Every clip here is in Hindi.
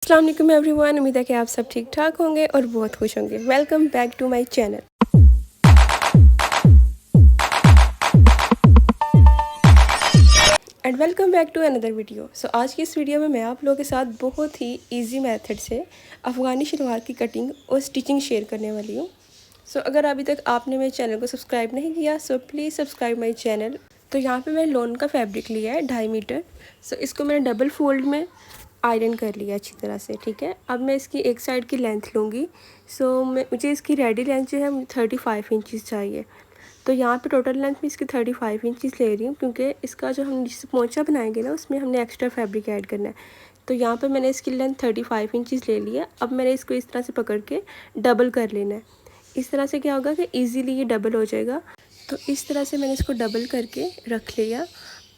अस्सलाम वालेकुम एवरीवन। उम्मीद है कि आप सब ठीक ठाक होंगे और बहुत खुश होंगे। Welcome back to my channel. And welcome back to another video. So आज की इस वीडियो में मैं आप लोगों के साथ बहुत ही इजी मेथड से अफ़गानी शलवार की कटिंग और स्टिचिंग शेयर करने वाली हूँ। सो अगर अभी तक आपने मेरे चैनल को सब्सक्राइब नहीं किया so please subscribe my channel. तो यहाँ पे मैंने लॉन का फैब्रिक लिया है 2.5 मीटर। सो इसको मैंने डबल फोल्ड में आयरन कर लिया अच्छी तरह से, ठीक है। अब मैं इसकी एक साइड की लेंथ लूँगी। सो मुझे इसकी रेडी लेंथ जो है 35 इंचज़ चाहिए। तो यहाँ पे टोटल लेंथ में इसकी 35 इंचज़ ले रही हूँ क्योंकि इसका जो हम जिस पोंचा बनाएंगे ना उसमें हमने एक्स्ट्रा फैब्रिक ऐड करना है। तो यहाँ पे मैंने इसकी लेंथ 35 इंचज़ ले लिया। अब मैंने इसको इस तरह से पकड़ के डबल कर लेना है। इस तरह से क्या होगा कि ईज़िली ये डबल हो जाएगा। तो इस तरह से मैंने इसको डबल करके रख लिया।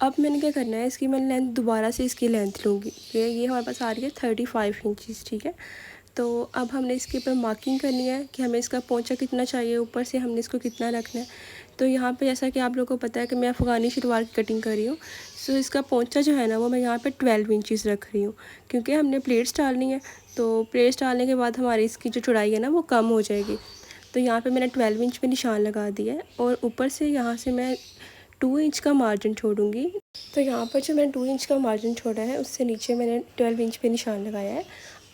अब मैंने क्या करना है, इसकी मैं लेंथ दोबारा से इसकी लेंथ लूँगी। ये हमारे पास आ रही है 35 इंचज़, ठीक है। तो अब हमने इसके ऊपर मार्किंग करनी है कि हमें इसका पोंचा कितना चाहिए, ऊपर से हमने इसको कितना रखना है। तो यहाँ पे जैसा कि आप लोगों को पता है कि मैं अफ़गानी शलवार की कटिंग कर रही हूँ। सो इसका पोंचा जो है ना वो मैं यहाँ पे 12 इंचज़ रख रही हूँ क्योंकि हमने प्लेट्स डालनी है। तो प्लेट्स डालने के बाद हमारी इसकी जो चौड़ाई है ना वो कम हो जाएगी। तो यहाँ पे मैंने 12 इंच पे निशान लगा दिया है और ऊपर से यहाँ से मैं 2 इंच का मार्जिन छोड़ूंगी। तो यहाँ पर जो मैंने 2 इंच का मार्जिन छोड़ा है उससे नीचे मैंने 12 इंच पे निशान लगाया है।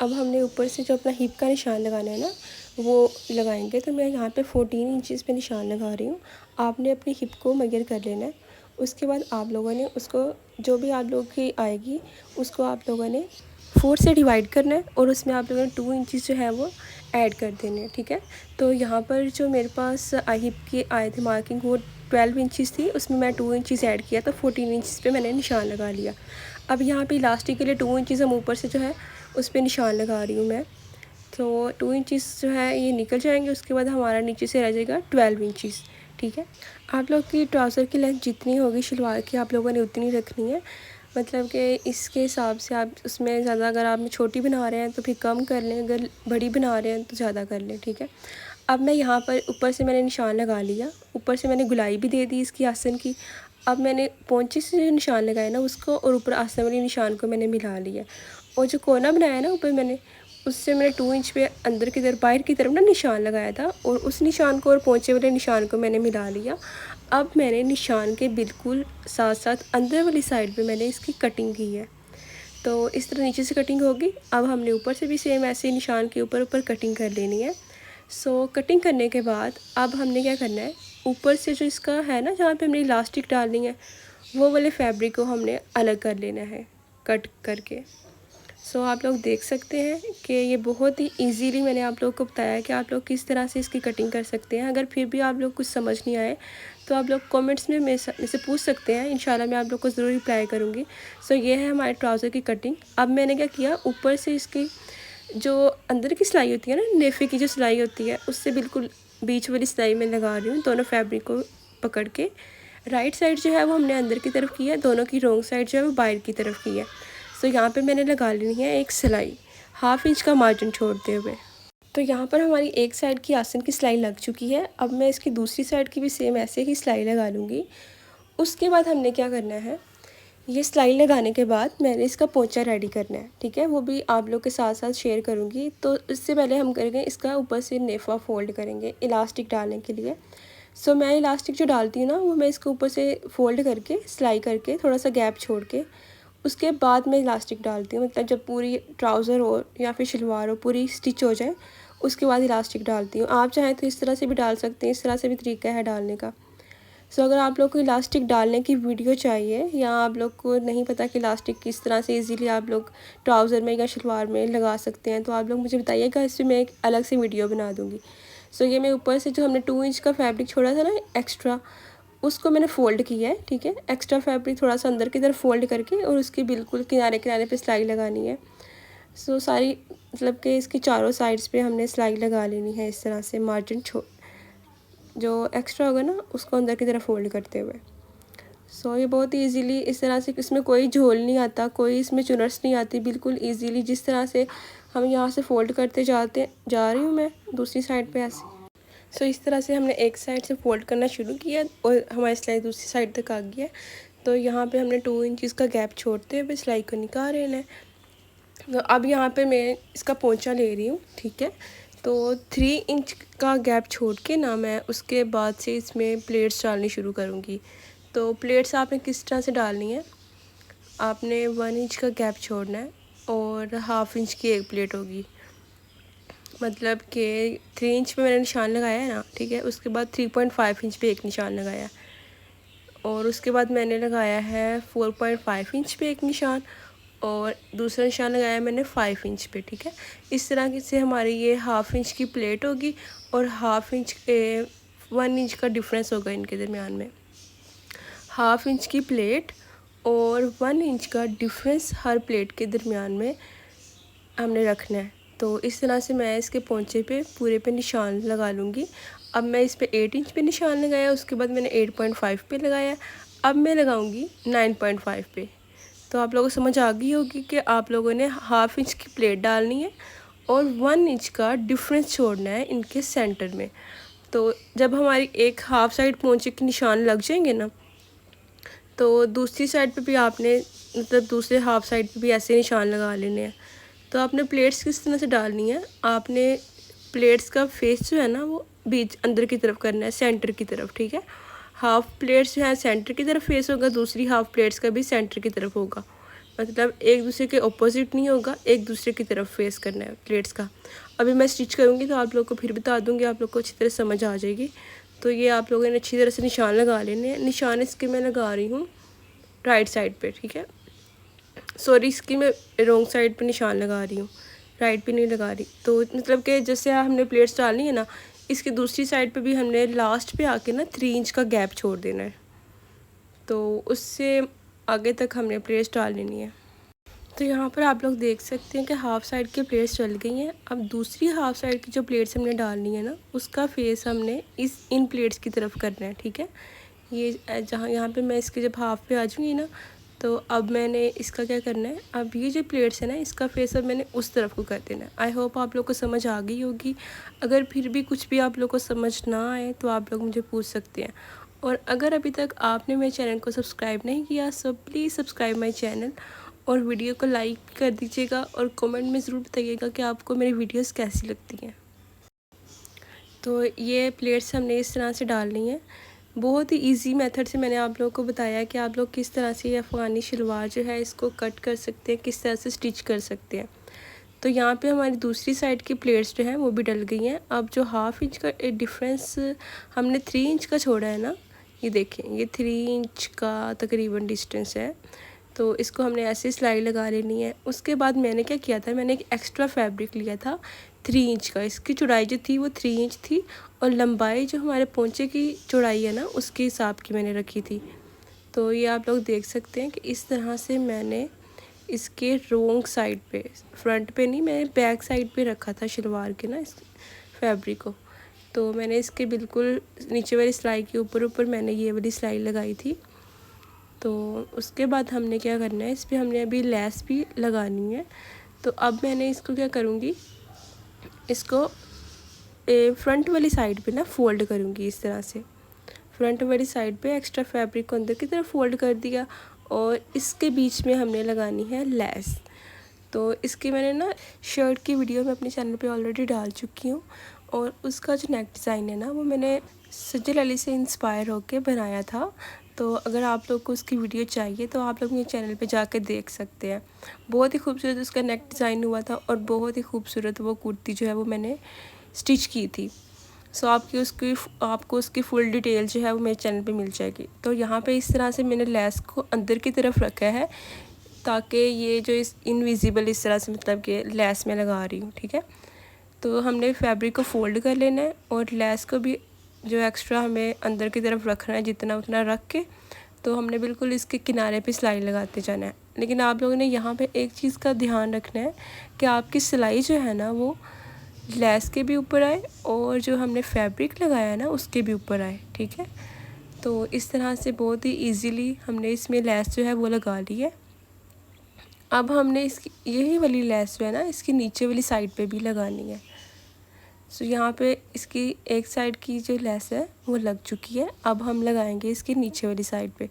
अब हमने ऊपर से जो अपना हिप का निशान लगाना है ना वो लगाएंगे। तो मैं यहाँ पे 14 इंचज़ पे निशान लगा रही हूँ। आपने अपनी हिप को मेजर कर लेना है। उसके बाद आप लोगों ने उसको जो भी आप लोगों की आएगी उसको आप लोगों ने 4 से डिवाइड करना है और उसमें आप लोगों ने 2 इंचज़ जो है वो ऐड कर देने हैं, ठीक है। तो यहाँ पर जो मेरे पास हिप की आए थे मार्किंग वो 12 इंचज़ थी, उसमें मैं 2 इंचज़ ऐड किया तो 14 इंचज़ पे मैंने निशान लगा लिया। अब यहाँ पे इलास्टिक के लिए 2 इंचज़ हम ऊपर से जो है उस पर निशान लगा रही हूँ मैं। तो 2 इंचज़ जो है ये निकल जाएंगे। उसके बाद हमारा नीचे से रह जाएगा 12 इंचज़, ठीक है। आप लोग की ट्राउज़र की लेंथ जितनी होगी शलवार की आप लोगों ने उतनी रखनी है। मतलब कि इसके हिसाब से आप उसमें ज़्यादा अगर आप छोटी बना रहे हैं तो फिर कम कर लें, अगर बड़ी बना रहे हैं तो ज़्यादा कर लें, ठीक है। अब मैं यहाँ पर ऊपर से मैंने निशान लगा लिया, ऊपर से मैंने गुलाई भी दे दी इसकी आसन की। अब मैंने पोंचे से जो निशान लगाया ना उसको और ऊपर आसन वाली निशान को मैंने मिला लिया और जो कोना बनाया ना ऊपर मैंने उससे मैंने 2 इंच पे अंदर की तरफ बाहर की तरफ ना निशान लगाया था और उस निशान को और पोंचे वाले निशान को मैंने मिला लिया। अब मैंने निशान के बिल्कुल साथ साथ अंदर वाली साइड पे मैंने इसकी कटिंग की है। तो इस तरह नीचे से कटिंग होगी। अब हमने ऊपर से भी सेम ऐसे निशान के ऊपर ऊपर कटिंग कर लेनी है। सो कटिंग करने के बाद अब हमने क्या करना है, ऊपर से जो इसका है ना जहाँ पे हमने इलास्टिक डालनी है वो वाले फैब्रिक को हमने अलग कर लेना है कट करके। सो आप लोग देख सकते हैं कि ये बहुत ही इजीली मैंने आप लोगों को बताया कि आप लोग किस तरह से इसकी कटिंग कर सकते हैं। अगर फिर भी आप लोग कुछ समझ नहीं आए तो आप लोग कमेंट्स में मेरे से पूछ सकते हैं, इंशाल्लाह मैं आप लोग को ज़रूर रिप्लाई करूँगी। सो ये है हमारे ट्राउज़र की कटिंग। अब मैंने क्या किया, ऊपर से इसकी जो अंदर की सिलाई होती है ना, नेफे की जो सिलाई होती है उससे बिल्कुल बीच वाली सिलाई में लगा रही हूँ दोनों फैब्रिक को पकड़ के। राइट साइड जो है वो हमने अंदर की तरफ की है, दोनों की रॉन्ग साइड जो है वो बाहर की तरफ की है। सो यहाँ पे मैंने लगा लेनी है एक सिलाई 1/2 इंच का मार्जिन छोड़ते हुए। तो यहाँ पर हमारी एक साइड की आसन की सिलाई लग चुकी है। अब मैं इसकी दूसरी साइड की भी सेम ऐसे ही सिलाई लगा लूँगी। उसके बाद हमने क्या करना है, ये सिलाई लगाने के बाद मैंने इसका पोंचा रेडी करना है, ठीक है। वो भी आप लोग के साथ साथ शेयर करूँगी। तो इससे पहले हम करेंगे इसका ऊपर से नेफा फोल्ड करेंगे इलास्टिक डालने के लिए। सो मैं इलास्टिक जो डालती हूँ ना वो मैं इसके ऊपर से फ़ोल्ड करके सिलाई करके थोड़ा सा गैप छोड़ के उसके बाद मैं इलास्टिक डालती हूँ। मतलब जब पूरी ट्राउज़र हो या फिर शलवार हो पूरी स्टिच हो जाए उसके बाद इलास्टिक डालती हूँ। आप चाहें तो इस तरह से भी डाल सकते हैं, इस तरह से भी तरीका है डालने का। सो अगर आप लोग को इलास्टिक डालने की वीडियो चाहिए या आप लोग को नहीं पता कि इलास्टिक किस तरह से इजीली आप लोग ट्राउज़र में या शलवार में लगा सकते हैं तो आप लोग मुझे बताइएगा, इससे मैं एक अलग से वीडियो बना दूँगी। सो ये मैं ऊपर से जो हमने 2 इंच का फैब्रिक छोड़ा था ना एक्स्ट्रा, उसको मैंने फ़ोल्ड किया है, ठीक है। एक्स्ट्रा फैब्रिक थोड़ा सा अंदर की तरफ फ़ोल्ड करके और उसके बिल्कुल किनारे किनारे पे सिलाई लगानी है। सो सारी मतलब कि इसकी चारों साइड्स पे हमने सिलाई लगा लेनी है इस तरह से, मार्जिन जो एक्स्ट्रा होगा ना उसको अंदर की तरफ फ़ोल्ड करते हुए। सो ये बहुत ही ईज़िली इस तरह से, इसमें कोई झोल नहीं आता, कोई इसमें चुनर्स नहीं आती, बिल्कुल ईज़िली जिस तरह से हम यहाँ से फ़ोल्ड करते जा रही हूँ मैं दूसरी साइड पे ऐसे। सो इस तरह से हमने एक साइड से फ़ोल्ड करना शुरू किया और हमारी सिलाई दूसरी साइड तक आ गई है। तो यहाँ पे हमने 2 इंचज़ का गैप छोड़ते हुए सिलाई को निकाल लेना है। तो अब यहाँ पे मैं इसका पोंचा ले रही हूँ, ठीक है। तो 3 इंच का गैप छोड़ के ना मैं उसके बाद से इसमें प्लेट्स डालनी शुरू करूँगी। तो प्लेट्स आपने किस तरह से डालनी है, आपने 1 इंच का गैप छोड़ना है और हाफ़ इंच की एक प्लेट होगी। मतलब कि 3 इंच पे मैंने निशान लगाया है ना, ठीक है। उसके बाद 3.5 इंच पे एक निशान लगाया और उसके बाद मैंने लगाया है 4.5 इंच पे एक निशान और दूसरा निशान लगाया मैंने 5 इंच पे, ठीक है। इस तरह से हमारी ये हाफ़ इंच की प्लेट होगी और हाफ़ इंच 1 इंच का डिफरेंस होगा इनके दरमियान में। हाफ़ इंच की प्लेट और 1 इंच का डिफरेंस हर प्लेट के दरमियान में हमने रखना है। तो इस तरह से मैं इसके पोंचे पे पूरे पे निशान लगा लूँगी। अब मैं इस पे 8 इंच पे निशान लगाया, उसके बाद मैंने 8.5 पे लगाया, अब मैं लगाऊँगी 9.5 पे। तो आप लोगों को समझ आ गई होगी कि आप लोगों ने हाफ़ इंच की प्लेट डालनी है और 1 इंच का डिफरेंस छोड़ना है इनके सेंटर में। तो जब हमारी एक हाफ़ साइड पोंचे के निशान लग जाएंगे ना, तो दूसरी साइड पे भी आपने मतलब दूसरे हाफ़ साइड पे भी ऐसे निशान लगा लेने हैं। तो आपने प्लेट्स किस तरह से डालनी है, आपने प्लेट्स का फेस जो है ना वो बीच अंदर की तरफ करना है, सेंटर की तरफ, ठीक है। हाफ़ प्लेट्स जो है सेंटर की तरफ फेस होगा, दूसरी हाफ़ प्लेट्स का भी सेंटर की तरफ होगा। मतलब एक दूसरे के ऑपोजिट नहीं होगा, एक दूसरे की तरफ फेस करना है प्लेट्स का। अभी मैं स्टिच करूँगी तो आप लोग को फिर बता दूँगी, आप लोग को अच्छी तरह समझ आ जाएगी। तो ये आप लोगों ने अच्छी तरह से निशान लगा लेने हैं। निशान इसके मैं लगा रही हूँ राइट साइड पे, ठीक है। सॉरी, इसकी मैं रॉन्ग साइड पे निशान लगा रही हूँ, राइट पे नहीं लगा रही। तो मतलब कि जैसे हमने प्लेट्स डालनी है ना, इसकी दूसरी साइड पे भी हमने लास्ट पे आके ना 3 इंच का गैप छोड़ देना है। तो उससे आगे तक हमने प्लेट्स डाल लेनी है। तो यहाँ पर आप लोग देख सकते हैं कि हाफ़ साइड की प्लेट्स चल गई हैं। अब दूसरी हाफ़ साइड की जो प्लेट्स हमने डालनी है ना, उसका फेस हमने इन प्लेट्स की तरफ करना है, ठीक है। ये जहाँ यहाँ पे मैं इसके जब हाफ़ पे आ जाऊँगी ना, तो अब मैंने इसका क्या करना है, अब ये जो प्लेट्स है ना, इसका फेस अब मैंने उस तरफ को कर देना है। आई होप आप लोग को समझ आ गई होगी। अगर फिर भी कुछ भी आप लोग को समझ ना आए तो आप लोग मुझे पूछ सकते हैं। और अगर अभी तक आपने मेरे चैनल को सब्सक्राइब नहीं किया, so please subscribe my channel और वीडियो को लाइक कर दीजिएगा और कमेंट में ज़रूर बताइएगा कि आपको मेरी वीडियोस कैसी लगती हैं। तो ये प्लेट्स हमने इस तरह से डालनी है। बहुत ही इजी मेथड से मैंने आप लोगों को बताया कि आप लोग किस तरह से ये अफ़गानी शलवार जो है इसको कट कर सकते हैं, किस तरह से स्टिच कर सकते हैं। तो यहाँ पे हमारी दूसरी साइड की प्लेट्स जो हैं वो भी डल गई हैं। अब जो हाफ़ इंच का डिफरेंस हमने 3 इंच का छोड़ा है ना, ये देखें, ये 3 इंच का तकरीबन डिस्टेंस है। तो इसको हमने ऐसे सिलाई लगा लेनी है। उसके बाद मैंने क्या किया था, मैंने एक एक्स्ट्रा फैब्रिक लिया था 3 इंच का। इसकी चौड़ाई जो थी वो 3 इंच थी और लंबाई जो हमारे पोंचे की चौड़ाई है ना उसके हिसाब की मैंने रखी थी। तो ये आप लोग देख सकते हैं कि इस तरह से मैंने इसके रोंग साइड पे, फ्रंट पे नहीं, मैंने बैक साइड पे रखा था शलवार के ना इस फैब्रिक को। तो मैंने इसके बिल्कुल नीचे वाली सिलाई के ऊपर मैंने ये वाली सिलाई लगाई थी। तो उसके बाद हमने क्या करना है, इस पर हमने अभी लेस भी लगानी है। तो अब मैंने इसको क्या करूँगी, इसको फ्रंट वाली साइड पे ना फ़ोल्ड करूँगी इस तरह से। फ्रंट वाली साइड पे एक्स्ट्रा फैब्रिक को अंदर की तरफ फ़ोल्ड कर दिया और इसके बीच में हमने लगानी है लेस। तो इसकी मैंने ना शर्ट की वीडियो मैं अपने चैनल पे ऑलरेडी डाल चुकी हूँ और उसका जो नेक डिज़ाइन है ना वो मैंने सज्जल अली से इंस्पायर होकर बनाया था। तो अगर आप लोग को उसकी वीडियो चाहिए तो आप लोग मेरे चैनल पे जाकर देख सकते हैं। बहुत ही खूबसूरत उसका नेक डिज़ाइन हुआ था और बहुत ही खूबसूरत वो कुर्ती जो है वो मैंने स्टिच की थी। सो आपको उसकी फुल डिटेल जो है वो मेरे चैनल पे मिल जाएगी। तो यहाँ पे इस तरह से मैंने लेस को अंदर की तरफ रखा है ताकि ये जो इनविजिबल इस तरह से मतलब कि लेस में लगा रही हूँ, ठीक है। तो हमने फैब्रिक को फ़ोल्ड कर लेना है और लेस को भी जो एक्स्ट्रा हमें अंदर की तरफ रखना है, जितना उतना रख के तो हमने बिल्कुल इसके किनारे पे सिलाई लगाते जाना है। लेकिन आप लोगों ने यहाँ पे एक चीज़ का ध्यान रखना है कि आपकी सिलाई जो है ना वो लेस के भी ऊपर आए और जो हमने फैब्रिक लगाया है ना उसके भी ऊपर आए, ठीक है। तो इस तरह से बहुत ही ईजीली हमने इसमें लेस जो है वो लगा ली है। अब हमने इसकी यही वाली लेस जो है ना इसकी नीचे वाली साइड पे भी लगानी है। सो यहाँ पे इसकी एक साइड की जो लेस है वो लग चुकी है। अब हम लगाएंगे इसकी नीचे वाली साइड पे।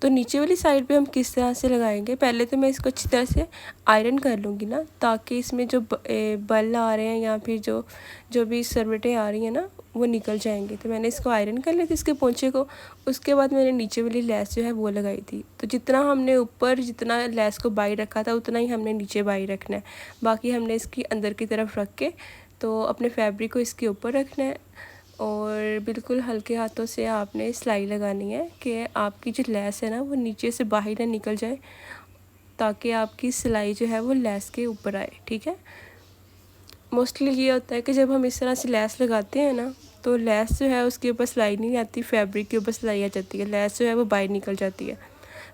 तो नीचे वाली साइड पे हम किस तरह से लगाएंगे, पहले तो मैं इसको अच्छी तरह से आयरन कर लूँगी ना, ताकि इसमें जो बल आ रहे हैं या फिर जो भी सरवटें आ रही हैं ना वो निकल जाएंगे। तो मैंने इसको आयरन कर लिया था इसके पोंचे को। उसके बाद मैंने नीचे वाली लेस जो है वो लगाई थी। तो जितना हमने ऊपर जितना लेस को बाई रखा था उतना ही हमने नीचे बाई रखना है। बाकी हमने इसकी अंदर की तरफ रख के तो अपने फैब्रिक को इसके ऊपर रखना है और बिल्कुल हल्के हाथों से आपने सिलाई लगानी है कि आपकी जो लेस है ना वो नीचे से बाहर ना निकल जाए, ताकि आपकी सिलाई जो है वो लेस के ऊपर आए। ठीक है, मोस्टली ये होता है कि जब हम इस तरह से लेस लगाते हैं ना तो लेस जो है उसके ऊपर सिलाई नहीं आती, फैब्रिक के ऊपर सिलाई आ जाती है, लेस जो है वो बाहर निकल जाती है।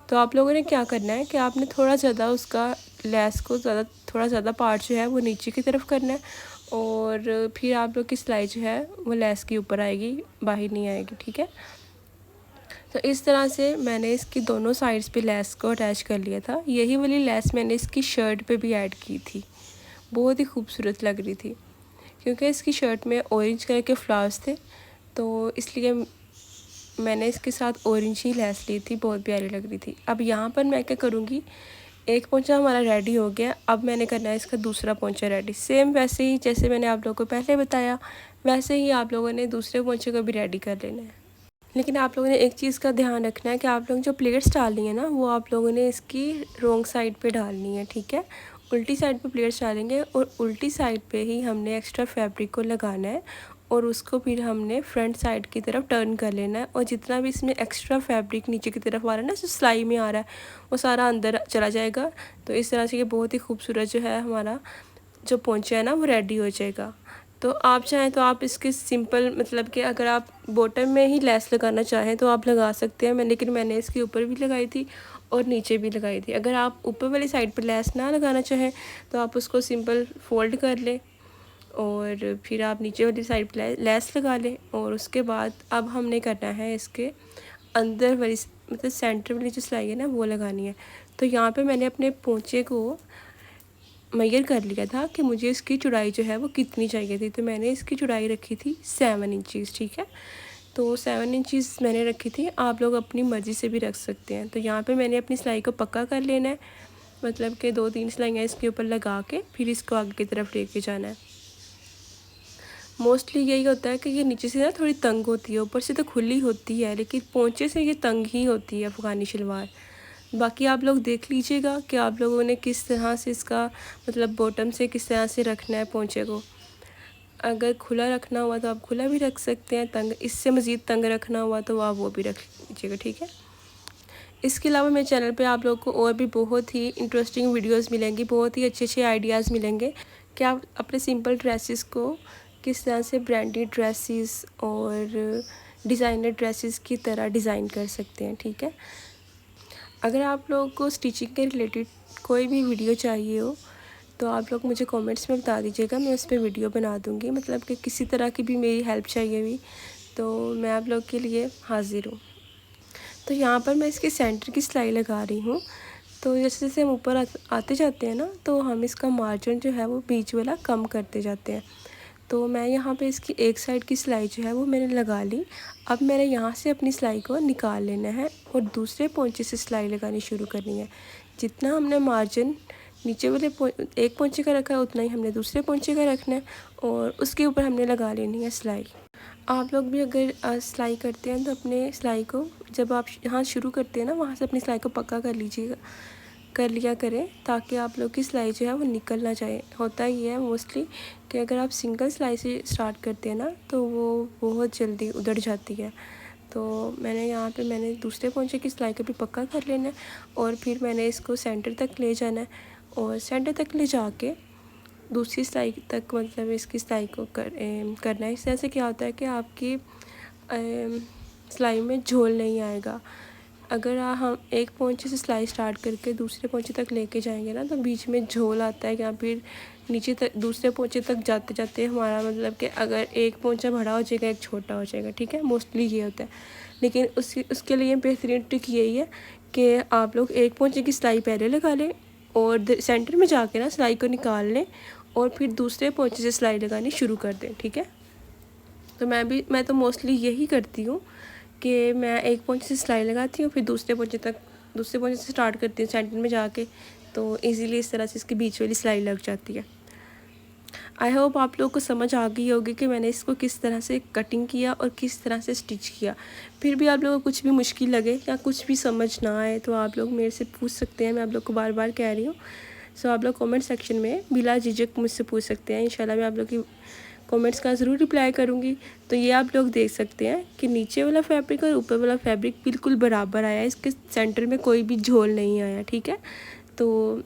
तो आप लोगों ने क्या करना है कि आपने थोड़ा ज़्यादा उसका लेस को थोड़ा ज़्यादा पार्ट जो है वो नीचे की तरफ करना है और फिर आप लोग की सिलाई जो है वो लेस के ऊपर आएगी, बाहर नहीं आएगी। ठीक है, तो इस तरह से मैंने इसकी दोनों साइड्स पे लेस को अटैच कर लिया था। यही वाली लेस मैंने इसकी शर्ट पे भी ऐड की थी, बहुत ही खूबसूरत लग रही थी क्योंकि इसकी शर्ट में ऑरेंज कलर के फ्लावर्स थे, तो इसलिए मैंने इसके साथ ऑरेंज ही लेस ली थी, बहुत प्यारी लग रही थी। अब यहाँ पर मैं क्या करूँगी, एक पोंचा हमारा रेडी हो गया। अब मैंने करना है इसका दूसरा पोंचा रेडी। सेम वैसे ही जैसे मैंने आप लोगों को पहले बताया वैसे ही आप लोगों ने दूसरे पोंचे को भी रेडी कर लेना है। लेकिन आप लोगों ने एक चीज़ का ध्यान रखना है कि आप लोग जो प्लेट्स डालनी है ना वो आप लोगों ने इसकी रोंग साइड पे डालनी है। ठीक है, उल्टी साइड पे प्लेट्स डालेंगे और उल्टी साइड पे ही हमने एक्स्ट्रा फैब्रिक को लगाना है और उसको फिर हमने फ्रंट साइड की तरफ टर्न कर लेना है और जितना भी इसमें एक्स्ट्रा फैब्रिक नीचे की तरफ आ रहा है ना, जो सिलाई में आ रहा है, वो सारा अंदर चला जाएगा। तो इस तरह से ये बहुत ही खूबसूरत जो है हमारा जो पोंचा है ना वो रेडी हो जाएगा। तो आप चाहें तो आप इसके सिंपल मतलब कि अगर आप बॉटम में ही लेस लगाना चाहें तो आप लगा सकते हैं, लेकिन मैंने इसके ऊपर भी लगाई थी और नीचे भी लगाई थी। अगर आप ऊपर वाली साइड पर लेस ना लगाना चाहें तो आप उसको सिंपल फोल्ड कर लें और फिर आप नीचे वाली साइड पर लेस लगा लें। और उसके बाद अब हमने करना है इसके अंदर वाली मतलब सेंटर वाली जो सिलाई है ना वो लगानी है। तो यहाँ पे मैंने अपने पोंचे को मेजर कर लिया था कि मुझे इसकी चौड़ाई जो है वो कितनी चाहिए थी। तो मैंने इसकी चौड़ाई रखी थी 7 इंचज़। ठीक है, तो 7 इंचज़ मैंने रखी थी, आप लोग अपनी मर्ज़ी से भी रख सकते हैं। तो यहाँ पे मैंने अपनी सिलाई को पक्का कर लेना है, मतलब कि 2-3 सिलाइयाँ इसके ऊपर लगा के फिर इसको आगे की तरफ लेके जाना है। मोस्टली यही होता है कि ये नीचे से ना थोड़ी तंग होती है, ऊपर से तो खुली होती है लेकिन पोंचे से ये तंग ही होती है अफ़गानी शलवार। बाकी आप लोग देख लीजिएगा कि आप लोगों ने किस तरह से इसका मतलब बॉटम से किस तरह से रखना है पोंचे को। अगर खुला रखना हुआ तो आप खुला भी रख सकते हैं, तंग इससे मज़ीद तंग रखना हुआ तो आप वो भी रख लीजिएगा। ठीक है, इसके अलावा मेरे चैनल पे आप लोग को और भी बहुत ही इंटरेस्टिंग वीडियोस मिलेंगी, बहुत ही अच्छे अच्छे आइडियाज़ मिलेंगे कि आप अपने सिंपल ड्रेसेस को किस तरह से ब्रांडेड ड्रेसेस और डिज़ाइनर ड्रेसेस की तरह डिज़ाइन कर सकते हैं। ठीक है, अगर आप लोगों को स्टिचिंग के रिलेटेड कोई भी वीडियो चाहिए हो तो आप लोग मुझे कमेंट्स में बता दीजिएगा, मैं उस पर वीडियो बना दूँगी। मतलब कि किसी तरह की भी मेरी हेल्प चाहिए हुई तो मैं आप लोग के लिए हाज़िर हूँ। तो यहाँ पर मैं इसके सेंटर की सिलाई लगा रही हूँ। तो जैसे जैसे हम ऊपर आते जाते हैं ना तो हम इसका मार्जिन जो है वो बीच वाला कम करते जाते हैं। तो मैं यहाँ पे इसकी एक साइड की सिलाई जो है वो मैंने लगा ली। अब मैंने यहाँ से अपनी सिलाई को निकाल लेना है और दूसरे पोंचे से सिलाई लगानी शुरू करनी है। जितना हमने मार्जिन नीचे वाले एक पोंचे का रखा है उतना ही हमने दूसरे पोंचे का रखना है और उसके ऊपर हमने लगा लेनी है सिलाई। आप लोग भी अगर सिलाई करते हैं तो अपने सिलाई को जब आप यहाँ शुरू करते हैं ना वहाँ से अपनी सिलाई को पक्का कर लिया करें, ताकि आप लोग की सिलाई जो है वो निकल ना जाए। होता ही है मोस्टली कि अगर आप सिंगल सिलाई से स्टार्ट करते हैं ना तो वो बहुत जल्दी उधड़ जाती है। तो मैंने दूसरे पोंचे की सिलाई को भी पक्का कर लेना है और फिर मैंने इसको सेंटर तक ले जाना है और सेंटर तक ले जाके दूसरी सिलाई तक मतलब इसकी सिलाई को करना है। इस तरह से क्या होता है कि आपकी सिलाई में झोल नहीं आएगा। अगर हम एक पोंचे से सिलाई स्टार्ट करके दूसरे पोंचे तक लेके जाएंगे ना तो बीच में झोल आता है या फिर नीचे तक दूसरे पोंचे तक जाते जाते हमारा मतलब कि अगर एक पोंचा बड़ा हो जाएगा एक छोटा हो जाएगा। ठीक है, मोस्टली ये होता है। लेकिन उसके लिए बेहतरीन ट्रिक यही है कि आप लोग एक पोंचे की सिलाई पहले लगा लें और सेंटर में जाके ना सिलाई को निकाल लें और फिर दूसरे पोंचे से सिलाई लगानी शुरू कर दें। ठीक है, तो मैं तो मोस्टली यही करती हूँ कि मैं एक पोंचे से सिलाई लगाती हूँ, फिर दूसरे पोंचे से स्टार्ट करती हूँ सेंटर में जाके, तो इजीली इस तरह से इसके बीच वाली सिलाई लग जाती है। आई होप आप लोगों को समझ आ गई होगी कि मैंने इसको किस तरह से कटिंग किया और किस तरह से स्टिच किया। फिर भी आप लोगों को कुछ भी मुश्किल लगे या कुछ भी समझ ना आए तो आप लोग मेरे से पूछ सकते हैं, मैं आप लोग को बार बार कह रही हूँ। सो आप लोग कमेंट सेक्शन में बिला झिझक मुझसे पूछ सकते हैं, इंशाल्लाह मैं आप लोग की कमेंट्स का ज़रूर रिप्लाई करूँगी। तो ये आप लोग देख सकते हैं कि नीचे वाला फैब्रिक और ऊपर वाला फैब्रिक बिल्कुल बराबर आया है, इसके सेंटर में कोई भी झोल नहीं आया। ठीक है, तो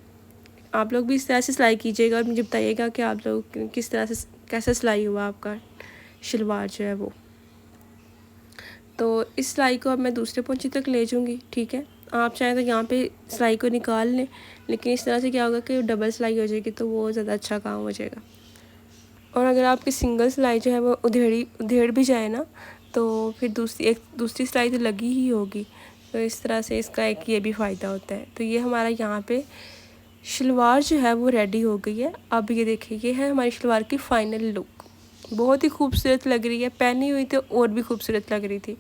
आप लोग भी इस तरह से सिलाई कीजिएगा और मुझे बताइएगा कि आप लोग किस तरह से कैसा सिलाई हुआ आपका शलवार जो है वो। तो इस सिलाई को अब मैं दूसरे पोंचे तक ले जाऊँगी। ठीक है, आप चाहें तो यहाँ पे सिलाई को निकाल लें, लेकिन इस तरह से क्या होगा कि डबल सिलाई हो जाएगी तो वो ज़्यादा अच्छा काम हो जाएगा। और अगर आपकी सिंगल सिलाई जो है वो उधेड़ भी जाए ना, तो फिर दूसरी सिलाई तो लगी ही होगी। तो इस तरह से इसका एक ये भी फ़ायदा होता है। तो ये हमारा यहाँ पे शलवार जो है वो रेडी हो गई है। अब ये देखिए, ये है हमारी शलवार की फ़ाइनल लुक। बहुत ही खूबसूरत लग रही है, पहनी हुई तो और भी खूबसूरत लग रही थी।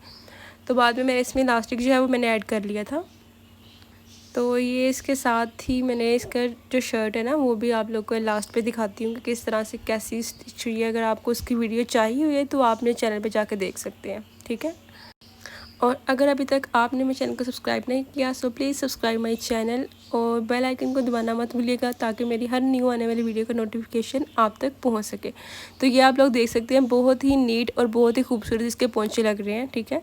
तो बाद में मैंने इसमें इलास्टिक जो है वो मैंने ऐड कर लिया था। तो ये इसके साथ ही मैंने इसका जो शर्ट है ना वो भी आप लोग को लास्ट पे दिखाती हूँ कि किस तरह से कैसी स्टिच हुई है। अगर आपको उसकी वीडियो चाहिए हुई है तो आप मेरे चैनल पे जाके देख सकते हैं। ठीक है, और अगर अभी तक आपने मेरे चैनल को सब्सक्राइब नहीं किया so please subscribe my channel और बेल आइकन को दबाना मत भूलिएगा, ताकि मेरी हर न्यू आने वाली वीडियो का नोटिफिकेशन आप तक पहुंच सके। तो ये आप लोग देख सकते हैं, बहुत ही नीट और बहुत ही खूबसूरत इसके पोंचे लग रहे हैं। ठीक है,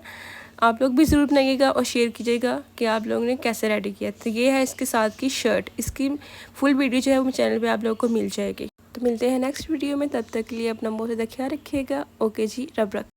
आप लोग भी ज़रूर बनाइएगा और शेयर कीजिएगा कि आप लोगों ने कैसे रेडी किया। तो ये है इसके साथ की शर्ट, इसकी फुल वीडियो जो है वो चैनल पर आप लोगों को मिल जाएगी। तो मिलते हैं नेक्स्ट वीडियो में, तब तक के लिए अपना बहुत ज़्यादा ख्याल रखिएगा। ओके जी, रब रख।